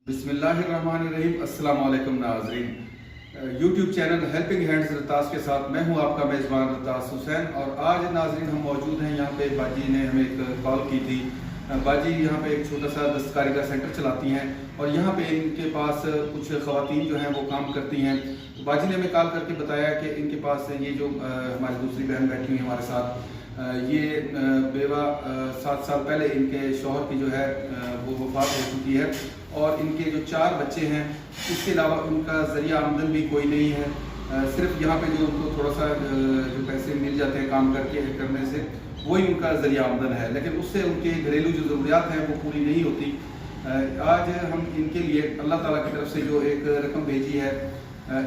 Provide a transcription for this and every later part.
बिस्मिल्लाहिर्रहमानिर्रहीम। अस्सलाम वालेकुम नाज़रीन। यूट्यूब चैनल हेल्पिंग हैंड्स रतास के साथ मैं हूं आपका मेज़बान रतास हुसैन। और आज नाज़रीन हम मौजूद हैं यहाँ पे। बाजी ने हमें एक कॉल की थी। बाजी यहाँ पे एक छोटा सा दस्तकारी का सेंटर चलाती हैं और यहाँ पे इनके पास कुछ ख़वातीन जो हैं वो काम करती हैं। तो बाजी ने हमें कॉल करके बताया कि इनके पास ये जो हमारी दूसरी बहन बैठी हुई है हमारे साथ, ये बेवा 7 साल पहले इनके शौहर की जो है वो वफ़ात हो चुकी है और इनके जो 4 बच्चे हैं, इसके अलावा उनका ज़रिया आमदन भी कोई नहीं है। सिर्फ यहाँ पे जो उनको थोड़ा सा जो पैसे मिल जाते हैं काम करने से, वही उनका ज़रिया आमदन है, लेकिन उससे उनके घरेलू जो ज़रूरियात हैं वो पूरी नहीं होती। आज हम इनके लिए अल्लाह ताला की तरफ से जो एक रकम भेजी है,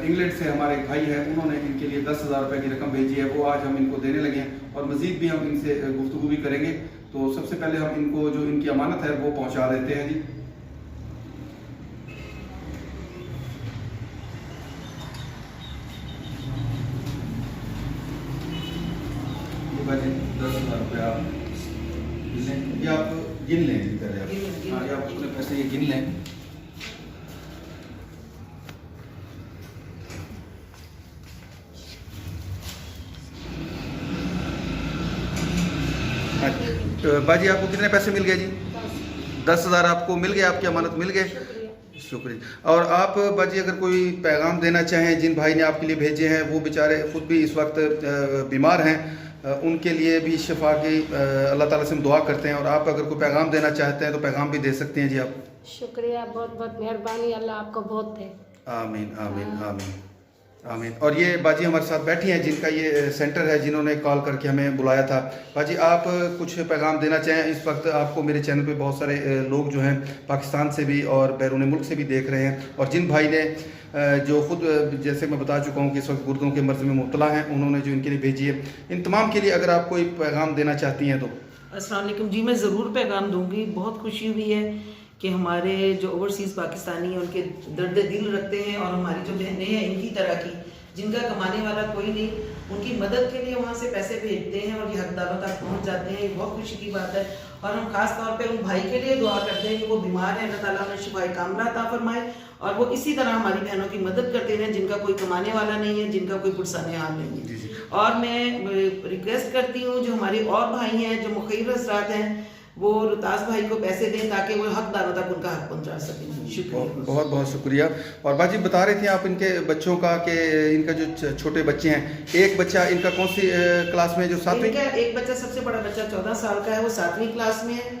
इंग्लैंड से हमारे भाई हैं, उन्होंने इनके लिए 10,000 रुपये की रकम भेजी है, वो आज हम इनको देने लगे हैं और मज़ीद भी हम इनसे गुफ्तगू भी करेंगे। तो सबसे पहले हम इनको जो इनकी अमानत है वो पहुँचा देते हैं जी। ये 10,000 रुपये आप ये आप गिन लें जी पहले आप। हाँ, ये आप अपने पैसे ये गिन लें। तो बाजी आपको कितने पैसे मिल गए जी? 10,000 आपको मिल गए, आपकी अमानत मिल गए। शुक्रिया। और आप बाजी अगर कोई पैगाम देना चाहें जिन भाई ने आपके लिए भेजे हैं, वो बेचारे खुद भी इस वक्त बीमार हैं, उनके लिए भी शिफा की अल्लाह ताला से हम दुआ करते हैं। और आप अगर कोई पैगाम देना चाहते हैं तो पैगाम भी दे सकते हैं जी आप। शुक्रिया, बहुत बहुत मेहरबानी, अल्लाह आपको बहुत दे। आमीन आमीन आमीन आमीन। और ये बाजी हमारे साथ बैठी हैं जिनका ये सेंटर है, जिन्होंने कॉल करके हमें बुलाया था। बाजी आप कुछ पैगाम देना चाहें? इस वक्त आपको मेरे चैनल पे बहुत सारे लोग जो हैं पाकिस्तान से भी और बैरून मुल्क से भी देख रहे हैं, और जिन भाई ने जो ख़ुद जैसे मैं बता चुका हूँ कि इस वक्त गुर्दों के मर्ज़ में मुब्तला हैं, उन्होंने जो इनके लिए भेजी है, इन तमाम के लिए अगर आप कोई पैगाम देना चाहती हैं तो। अस्सलाम वालेकुम जी, मैं ज़रूर पैगाम दूंगी। बहुत खुशी हुई है कि हमारे जो ओवरसीज़ पाकिस्तानी हैं उनके दर्द दिल रखते हैं, और हमारी जो बहनें हैं इनकी तरह की जिनका कमाने वाला कोई नहीं, उनकी मदद के लिए वहाँ से पैसे भेजते हैं और ये हकदारों तक पहुँच जाते हैं। ये बहुत खुशी की बात है। और हम खास तौर पे उन भाई के लिए दुआ करते हैं कि वो बीमार हैं, अल्लाह ताला उन्हें शिफाए कामिला अता फरमाए, और वो इसी तरह हमारी बहनों की मदद करते रहें जिनका कोई कमाने वाला नहीं है, जिनका कोई पुरसाने हाल नहीं है। और मैं रिक्वेस्ट करती हूँ जो हमारे और भाई हैं जो मुखिर हजरात हैं, वो रुतास भाई को पैसे दें ताकि वो हकदारों तक उनका हक पहुंचा सकें। शुक्रिया, बहुत बहुत शुक्रिया। और बाजी बता रहे थे आप इनके बच्चों का कि इनका जो छोटे बच्चे हैं, एक बच्चा इनका कौन सी क्लास में, जो 7वीं? एक बच्चा, सबसे बड़ा बच्चा 14 साल का है, वो 7वीं क्लास में है,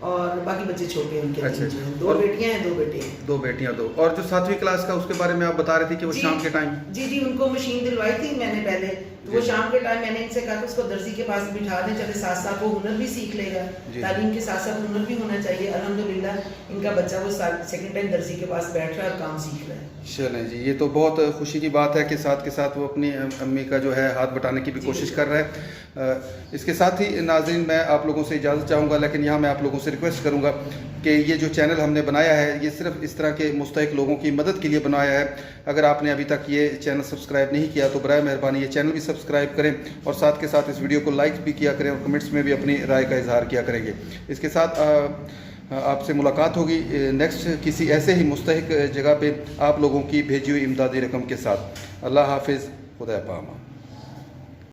और बाकी बच्चे छोटे हैं उनके। अच्छा, 2 बेटियां हैं, 2 बेटे हैं। 2 बेटियां 2। और जो 7वीं क्लास का, उसके बारे में आप बता रहे थे कि वो शाम के टाइम। जी उनको मशीन दिलवाई थी मैंने पहले, तो वो शाम के टाइम मैंने इनसे कहा कि उसको दर्जी के पास बिठा दें, चले साथ साथ वो हुनर भी सीख लेगा। तालीम के साथ साथ हुनर भी होना चाहिए। अल्हम्दुलिल्लाह इनका बच्चा वो सेकंड टाइम दर्जी के पास बैठ रहा है और काम सीख रहा है। चलें जी, ये तो बहुत खुशी की बात है कि साथ के साथ वो अपनी अम्मी का जो है हाथ बटाने की भी कोशिश कर रहा है। इसके साथ ही नाज़रीन मैं आप लोगों से इजाज़त चाहूँगा, लेकिन यहाँ मैं आप लोगों से रिक्वेस्ट करूँगा कि ये जो चैनल हमने बनाया है, ये सिर्फ इस तरह के मुस्तहिक लोगों की मदद के लिए बनाया है। अगर आपने अभी तक ये चैनल सब्सक्राइब नहीं किया तो बराए मेहरबानी ये चैनल भी सब्सक्राइब करें, और साथ के साथ इस वीडियो को लाइक भी किया करें, और कमेंट्स में भी अपनी राय का इजहार किया करेंगे। इसके साथ आपसे मुलाकात होगी नेक्स्ट किसी ऐसे ही मुस्तहिक जगह पे आप लोगों की भेजी हुई इमदादी रकम के साथ। अल्लाह हाफिज़, खुदा पामा।